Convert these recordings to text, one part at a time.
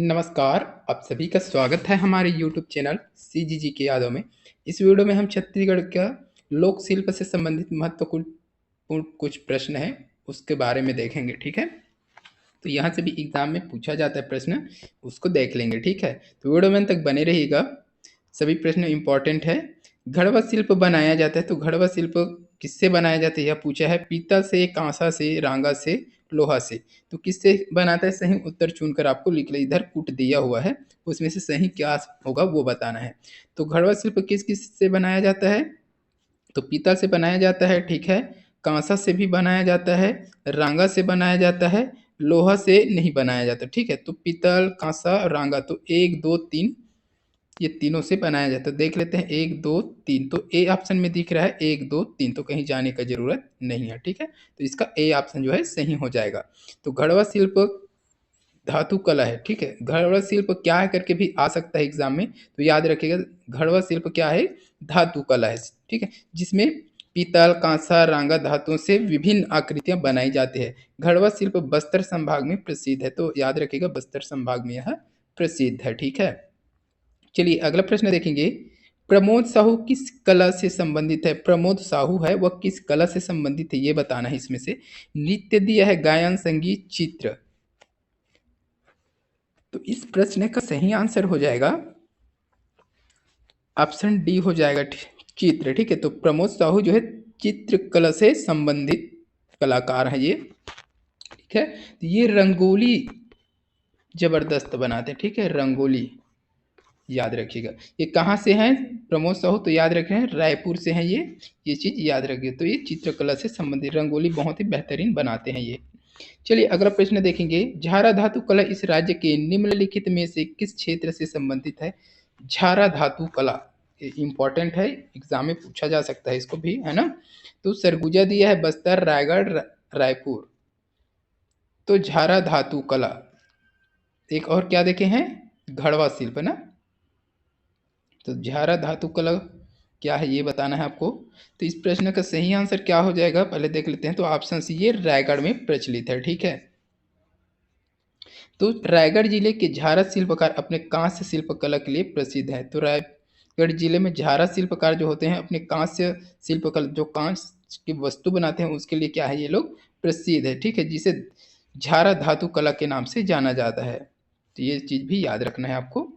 नमस्कार, आप सभी का स्वागत है हमारे यूट्यूब चैनल सीजीजी की यादों में। इस वीडियो में हम छत्तीसगढ़ का लोक शिल्प से संबंधित महत्वपूर्ण कुछ प्रश्न हैं, उसके बारे में देखेंगे, ठीक है? तो यहाँ से भी एग्जाम में पूछा जाता है प्रश्न, उसको देख लेंगे, ठीक है? तो वीडियो में अंत तक बने रहिएगा, सभी प्रश्न इंपॉर्टेंट है। घड़वा शिल्प बनाया जाता है, तो घड़वा शिल्प किससे बनाया जाता है यह पूछा है। पीतल से, कांसा से, रांगा से, लोहा से। तो किससे बनाता है, सही उत्तर चुनकर आपको लिख ले, इधर पुट दिया हुआ है, उसमें से सही क्या होगा वो बताना है। तो घड़वा शिल्प किस किस से बनाया जाता है, तो पीतल से बनाया जाता है, ठीक है। कांसा से भी बनाया जाता है, रांगा से बनाया जाता है, लोहा से नहीं बनाया जाता, ठीक है। तो पीतल, कांसा, रांगा, तो 1 2 3 ये तीनों से बनाया जाता है। देख लेते हैं 1 2 3, तो ए ऑप्शन में दिख रहा है 1 2 3, तो कहीं जाने का जरूरत नहीं है, ठीक है। तो इसका ए ऑप्शन जो है सही हो जाएगा। तो घड़वा शिल्प धातु कला है, ठीक है। घड़वा शिल्प क्या है करके भी आ सकता है एग्जाम में, तो याद रखिएगा घड़वा शिल्प क्या है, धातु कला है, ठीक है, जिसमें पीतल, कांसा, रांगा धातुओं से विभिन्न आकृतियां बनाई जाती है। घड़वा शिल्प बस्तर संभाग में प्रसिद्ध है, तो याद रखिएगा बस्तर संभाग में यह प्रसिद्ध है, ठीक है। चलिए अगला प्रश्न देखेंगे। प्रमोद साहू किस कला से संबंधित है। प्रमोद साहू है वह किस कला से संबंधित है ये बताना है। इसमें से नृत्य दिया है, गायन, संगीत, चित्र। तो इस प्रश्न का सही आंसर हो जाएगा ऑप्शन डी हो जाएगा, चित्र, ठीक है। तो प्रमोद साहू जो है चित्रकला से संबंधित कलाकार है ये, ठीक है। तो ये रंगोली जबरदस्त बनाते हैं, ठीक है, रंगोली, याद रखिएगा। ये कहाँ से हैं प्रमोद साहू, तो याद रखें रायपुर से हैं ये चीज़ याद रखिए। तो ये चित्रकला से संबंधित रंगोली बहुत ही बेहतरीन बनाते हैं ये। चलिए अगला प्रश्न देखेंगे। झारा धातु कला इस राज्य के निम्नलिखित में से किस क्षेत्र से संबंधित है। झारा धातु कला इंपॉर्टेंट है, एग्जाम में पूछा जा सकता है इसको भी, है ना। तो सरगुजा दिया है, बस्तर, रायगढ़, रायपुर। तो झारा धातु कला, एक और क्या देखे हैं, घड़वा शिल्प ना। तो झारा धातु कला क्या है ये बताना है आपको। तो इस प्रश्न का सही आंसर क्या हो जाएगा पहले देख लेते हैं। तो ऑप्शन सी ये रायगढ़ में प्रचलित है, ठीक है। तो रायगढ़ जिले के झारा शिल्पकार अपने कांस्य शिल्पकला के लिए प्रसिद्ध है। तो रायगढ़ जिले में झारा शिल्पकार जो होते हैं अपने कांस्य शिल्पकला, जो कांस्य की वस्तु बनाते हैं उसके लिए क्या है, ये लोग प्रसिद्ध है, ठीक है, जिसे झारा धातु कला के नाम से जाना जाता है। तो ये चीज भी याद रखना है आपको।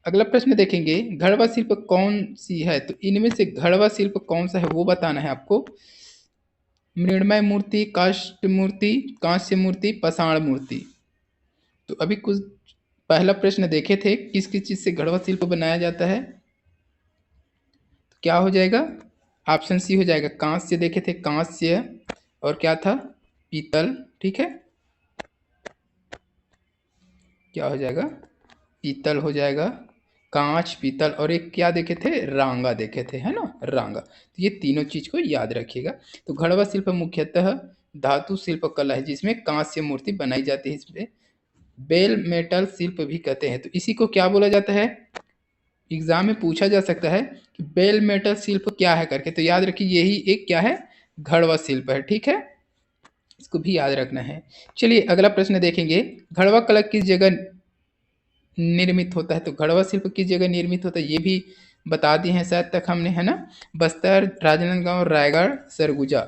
अगला प्रश्न देखेंगे। घड़वा शिल्प कौन सी है, तो इनमें से घड़वा शिल्प कौन सा है वो बताना है आपको। मृण्मय मूर्ति, काष्ठ मूर्ति, कांस्य मूर्ति, पाषाण मूर्ति। तो अभी कुछ पहला प्रश्न देखे थे किस किस चीज से घड़वा शिल्प बनाया जाता है, तो क्या हो जाएगा, ऑप्शन सी हो जाएगा कांस्य, देखे थे कांस्य, और क्या था, पीतल, ठीक है, क्या हो जाएगा, पीतल हो जाएगा, कांच, पीतल, और एक क्या देखे थे, रांगा देखे थे, है ना, रांगा। तो ये तीनों चीज को याद रखिएगा। तो घड़वा शिल्प मुख्यतः धातु शिल्प कला है जिसमें कांस्य मूर्ति बनाई जाती है, इसमें बेल मेटल शिल्प भी कहते हैं। तो इसी को क्या बोला जाता है, एग्जाम में पूछा जा सकता है कि बेल मेटल शिल्प क्या है करके। तो याद रखिए यही एक क्या है, घड़वा शिल्प है, ठीक है, इसको भी याद रखना है। चलिए अगला प्रश्न देखेंगे। घड़वा कला किस जगह निर्मित होता है, तो घड़वा शिल्प किस जगह निर्मित होता है ये भी बता दिए हैं शायद तक हमने, है ना। बस्तर, राजनांदगांव, रायगढ़, सरगुजा।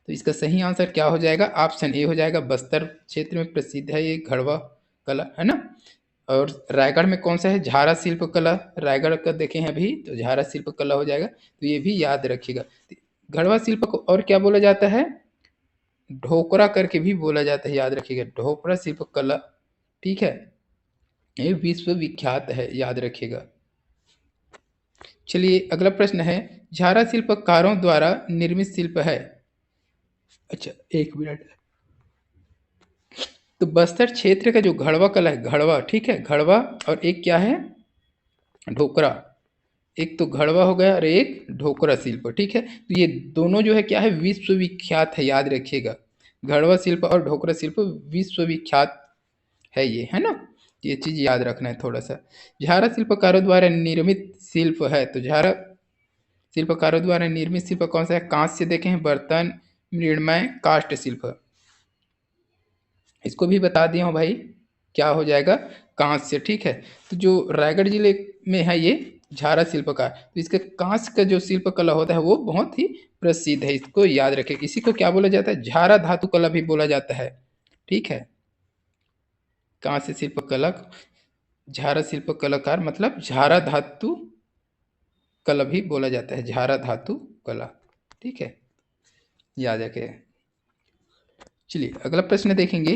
तो इसका सही आंसर क्या हो जाएगा, ऑप्शन ए हो जाएगा, बस्तर क्षेत्र में प्रसिद्ध है ये घड़वा कला, है ना। और रायगढ़ में कौन सा है, झारा शिल्प कला, रायगढ़ का देखे हैं अभी, तो झारा शिल्प कला हो जाएगा। तो ये भी याद रखिएगा। घड़वा शिल्प को और क्या बोला जाता है, ढोकरा करके भी बोला जाता है, याद रखिएगा, ढोकरा शिल्प कला, ठीक है, ये विश्व विख्यात है, याद रखिएगा। चलिए अगला प्रश्न है। झारा शिल्पकारों द्वारा निर्मित शिल्प है, अच्छा एक मिनट। तो बस्तर क्षेत्र का जो घड़वा कला है, घड़वा, ठीक है, घड़वा, और एक क्या है, ढोकरा। एक तो घड़वा हो गया और एक ढोकरा शिल्प, ठीक है। तो ये दोनों जो है क्या है, विश्वविख्यात है, याद रखिएगा। घड़वा शिल्प और ढोकरा शिल्प विश्वविख्यात है ये, है ना। ये चीज याद रखना है थोड़ा सा। झारा शिल्पकारों द्वारा निर्मित शिल्प है, तो झारा शिल्पकारों द्वारा निर्मित शिल्प कौन सा है, कांस्य देखे हैं, बर्तन, मृण्मय, काष्ठ शिल्प। इसको भी बता दिया हूँ भाई, क्या हो जाएगा, कांस्य। ठीक है, तो जो रायगढ़ जिले में है ये झारा शिल्पकार, तो इसका कांस्य का जो शिल्प कला होता है वो बहुत ही प्रसिद्ध है, इसको याद रखें। इसी को क्या बोला जाता है, झारा धातु कला भी बोला जाता है। ठीक है, कांस्य शिल्प कला, झारा शिल्प कलाकार मतलब झारा धातु कला भी बोला जाता है, झारा धातु कला। ठीक है, याद रखें। चलिए अगला प्रश्न देखेंगे।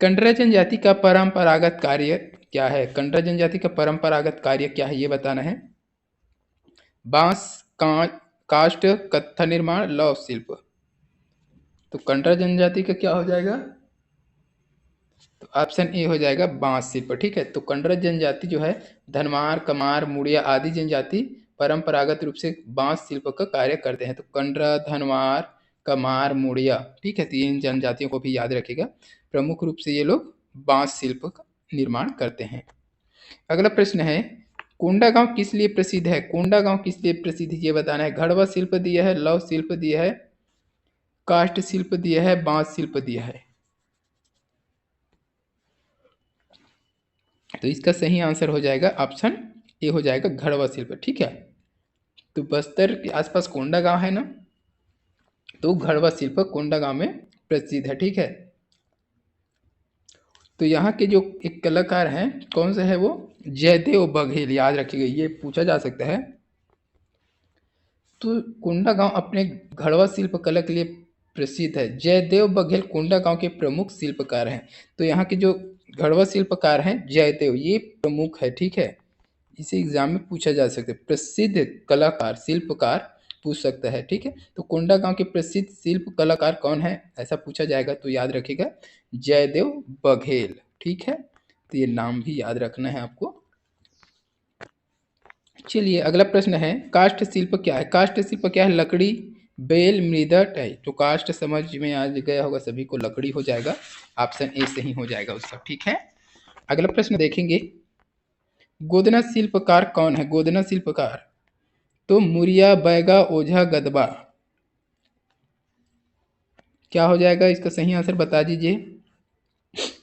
कंडरा जनजाति का परंपरागत कार्य क्या है? कंडरा जनजाति का परंपरागत कार्य क्या है ये बताना है। बांस, काष्ठ, कत्था निर्माण, लौह शिल्प। तो कंडरा जनजाति का क्या हो जाएगा, तो ऑप्शन ए हो जाएगा बांस शिल्प। ठीक है, तो कंडरा जनजाति जो है धनवार, कमार, मुड़िया आदि जनजाति परंपरागत रूप से बांस शिल्प का कार्य करते हैं। तो कंडरा, धनवार, कमार, मुड़िया, ठीक है, तो इन जनजातियों को भी याद रखिएगा, प्रमुख रूप से ये लोग बांस शिल्प का निर्माण करते हैं। अगला प्रश्न है, कोंडागांव किस लिए प्रसिद्ध है? कोंडागांव किस लिए प्रसिद्ध है ये बताना है। घड़वा शिल्प दिया है, लौह शिल्प दिया है, काष्ठ शिल्प दिया है, बांस शिल्प दिया है। तो इसका सही आंसर हो जाएगा ऑप्शन ए हो जाएगा घड़वा शिल्प। ठीक है, तो बस्तर के आसपास कोंडागांव है ना, तो घड़वा शिल्प कोंडागांव में प्रसिद्ध है। ठीक है, तो यहाँ के जो एक कलाकार हैं, कौन सा है वो, जयदेव बघेल, याद रखिएगा, ये पूछा जा सकता है। तो कोंडागांव अपने घड़वा शिल्प कला के लिए प्रसिद्ध है। जयदेव बघेल कोंडागांव के प्रमुख शिल्पकार हैं। तो यहाँ के जो घड़वा शिल्पकार हैं जयदेव, ये प्रमुख है। ठीक है, इसे एग्जाम में पूछा जा सकता है, प्रसिद्ध कलाकार शिल्पकार पूछ सकता है। ठीक है, तो कोंडागांव के प्रसिद्ध शिल्प कलाकार कौन है ऐसा पूछा जाएगा, तो याद रखिएगा जयदेव बघेल। ठीक है, तो ये नाम भी याद रखना है आपको। चलिए अगला प्रश्न है, काष्ठ शिल्प क्या है? काष्ठ शिल्प क्या है? लकड़ी, बेल, मृदा, टाई। तो काष्ठ समझ में आ गया होगा सभी को, लकड़ी हो जाएगा, ऑप्शन ए सही हो जाएगा उसका। ठीक है, अगला प्रश्न देखेंगे, गोदना शिल्पकार कौन है? गोदना शिल्पकार, तो मुरिया, बैगा, ओझा, गदबा। क्या हो जाएगा, इसका सही आंसर बता दीजिए।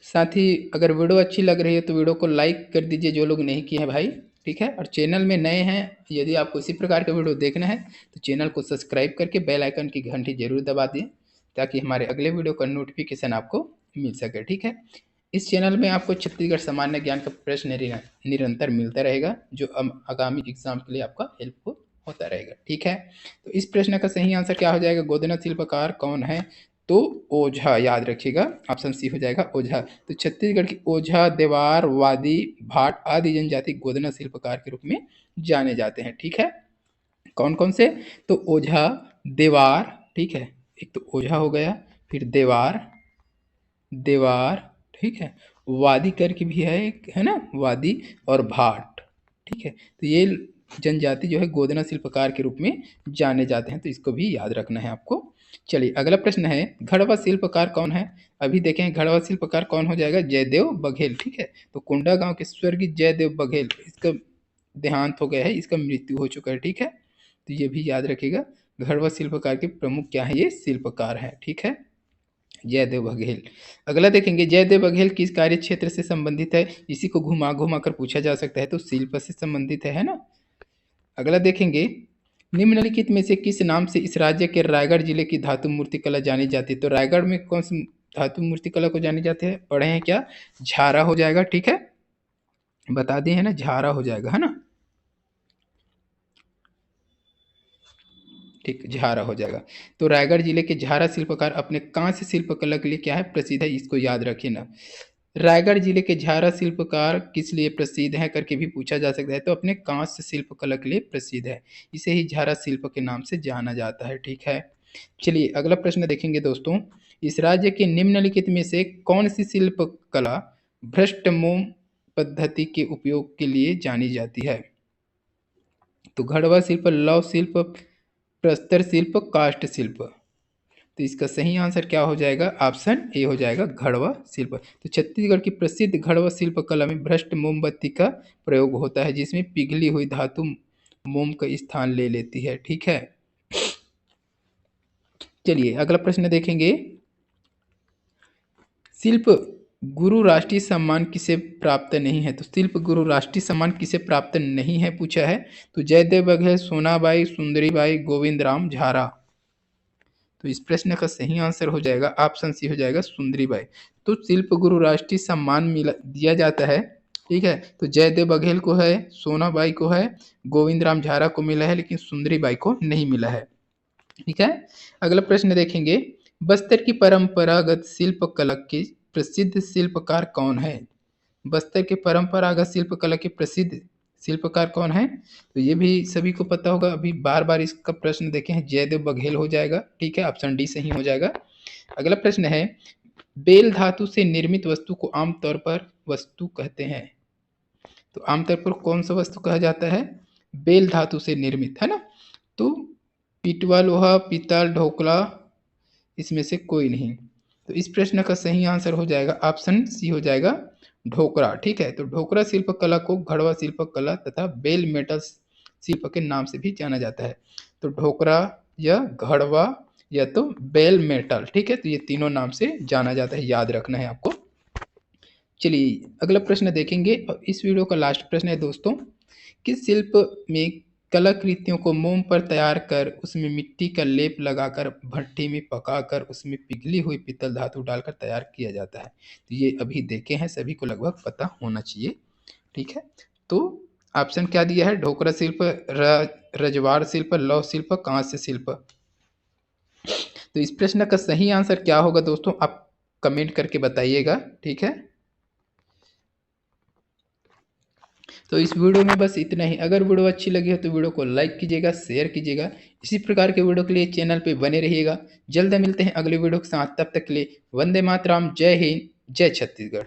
साथ ही अगर वीडियो अच्छी लग रही है तो वीडियो को लाइक कर दीजिए जो लोग नहीं किए हैं भाई। ठीक है, और चैनल में नए हैं, यदि आपको इसी प्रकार के वीडियो देखना है तो चैनल को सब्सक्राइब करके बेल आइकन की घंटी जरूर दबा दें, ताकि हमारे अगले वीडियो का नोटिफिकेशन आपको मिल सके। ठीक है, इस चैनल में आपको छत्तीसगढ़ सामान्य ज्ञान का प्रश्न निरंतर मिलता रहेगा, जो आगामी एग्जाम के लिए आपका हेल्पफुल होता रहेगा। ठीक है, तो इस प्रश्न का सही आंसर क्या हो जाएगा, गोदना शिल्पकार कौन है? तो ओझा, याद रखिएगा, ऑप्शन सी हो जाएगा ओझा। तो छत्तीसगढ़ की ओझा, देवार, वादी, भाट आदि जनजाति गोदना शिल्पकार के रूप में जाने जाते हैं। ठीक है, कौन कौन से, तो ओझा, देवार, ठीक है, एक तो ओझा हो गया, फिर देवार, देवार, ठीक है, वादी करके भी है एक, है ना, वादी, और भाट। ठीक है, तो ये जनजाति जो है गोदना शिल्पकार के रूप में जाने जाते हैं, तो इसको भी याद रखना है आपको। चलिए अगला प्रश्न है, घड़वा शिल्पकार कौन है? अभी देखें घड़वा शिल्पकार कौन हो जाएगा, जयदेव बघेल। ठीक है, तो कोंडा गांव के स्वर्गीय जयदेव बघेल, इसका देहांत हो गया है, इसका मृत्यु हो चुका है। ठीक है, तो ये भी याद रखिएगा, घड़वा शिल्पकार के प्रमुख क्या है, ये शिल्पकार है। ठीक है, जयदेव बघेल। अगला देखेंगे, जयदेव बघेल किस कार्य क्षेत्र से संबंधित है? इसी को घुमा घुमा कर पूछा जा सकता है, तो शिल्प से संबंधित है ना। अगला देखेंगे, निम्नलिखित में से किस नाम से इस राज्य के रायगढ़ जिले की धातु मूर्ति कला जानी जाती है? तो रायगढ़ में कौन सी धातु मूर्ति कला को जानी जाती है, पढ़े हैं क्या, झारा हो जाएगा। ठीक है, बता दिए है ना, झारा हो जाएगा, है ना, ठीक, झारा हो जाएगा। तो रायगढ़ जिले के झारा शिल्पकार अपने कांस्य शिल्प कला के लिए क्या है, प्रसिद्ध है, इसको याद रखिए ना। रायगढ़ जिले के झारा शिल्पकार किस लिए प्रसिद्ध है करके भी पूछा जा सकता है, तो अपने कांस्य शिल्प कला के लिए प्रसिद्ध है, इसे ही झारा शिल्प के नाम से जाना जाता है। ठीक है, चलिए अगला प्रश्न देखेंगे दोस्तों, इस राज्य के निम्नलिखित में से कौन सी शिल्प कला भ्रष्ट मोम पद्धति के उपयोग के लिए जानी जाती है? तो घड़वा शिल्प, लौह शिल्प, प्रस्तर शिल्प, काष्ठ शिल्प। तो इसका सही आंसर क्या हो जाएगा, ऑप्शन ए हो जाएगा घड़वा शिल्प। तो छत्तीसगढ़ की प्रसिद्ध घड़वा शिल्प कला में भ्रष्ट मोमबत्ती का प्रयोग होता है, जिसमें पिघली हुई धातु मोम का स्थान ले लेती है। ठीक है, चलिए अगला प्रश्न देखेंगे। शिल्प गुरु राष्ट्रीय सम्मान किसे प्राप्त नहीं है? तो शिल्प गुरु राष्ट्रीय सम्मान किसे प्राप्त नहीं है पूछा है। तो जयदेव बघेल, सोनाबाई, सुंदरीबाई, गोविंद राम झारा। तो इस प्रश्न का सही आंसर हो जाएगा ऑप्शन सी हो जाएगा सुंदरीबाई। तो शिल्प गुरु राष्ट्रीय सम्मान मिला दिया जाता है, ठीक है। तो जयदेव बघेल को है, सोनाबाई को है, गोविंद राम झारा को मिला है, लेकिन सुंदरीबाई को नहीं मिला है, ठीक है। अगला प्रश्न देखेंगे। बस्तर की परंपरागत शिल्प कला के प्रसिद्ध शिल्पकार कौन है? बस्तर के परंपरागत शिल्प कला के प्रसिद्ध शिल्पकार कौन है? तो ये भी सभी को पता होगा, अभी बार बार इसका प्रश्न देखे हैं, जयदेव बघेल हो जाएगा, ठीक है, ऑप्शन डी सही हो जाएगा। अगला प्रश्न है, बेल धातु से निर्मित वस्तु को आमतौर पर वस्तु कहते हैं। तो आमतौर पर कौन सा वस्तु कहा जाता है? बेल धातु से निर्मित, है ना। तो पिटवा, लोहा, पीतल, ढोकला, इसमें से कोई नहीं। तो इस प्रश्न का सही आंसर हो जाएगा ऑप्शन सी हो जाएगा ढोकरा, ठीक है। तो ढोकरा शिल्प कला को घड़वा शिल्प कला तथा बेल मेटल शिल्प के नाम से भी जाना जाता है। तो ढोकरा या घड़वा या तो बेल मेटल, ठीक है। तो ये तीनों नाम से जाना जाता है, याद रखना है आपको। चलिए अगला प्रश्न देखेंगे, और इस वीडियो का लास्ट प्रश्न है दोस्तों। किस शिल्प में कलाकृतियों को मोम पर तैयार कर उसमें मिट्टी का लेप लगाकर भट्टी में पकाकर उसमें पिघली हुई पीतल धातु डालकर तैयार किया जाता है? तो ये अभी देखे हैं, सभी को लगभग पता होना चाहिए, ठीक है। तो ऑप्शन क्या दिया है? ढोकरा शिल्प, रजवाड़ शिल्प, लौह शिल्प, कांस्य शिल्प। तो इस प्रश्न का सही आंसर क्या होगा दोस्तों, आप कमेंट करके बताइएगा, ठीक है। तो इस वीडियो में बस इतना ही। अगर वीडियो अच्छी लगी है तो वीडियो को लाइक कीजिएगा, शेयर कीजिएगा। इसी प्रकार के वीडियो के लिए चैनल पे बने रहिएगा। जल्द मिलते हैं अगले वीडियो के साथ, तब तक के लिए वंदे मातरम, जय हिंद, जय छत्तीसगढ़।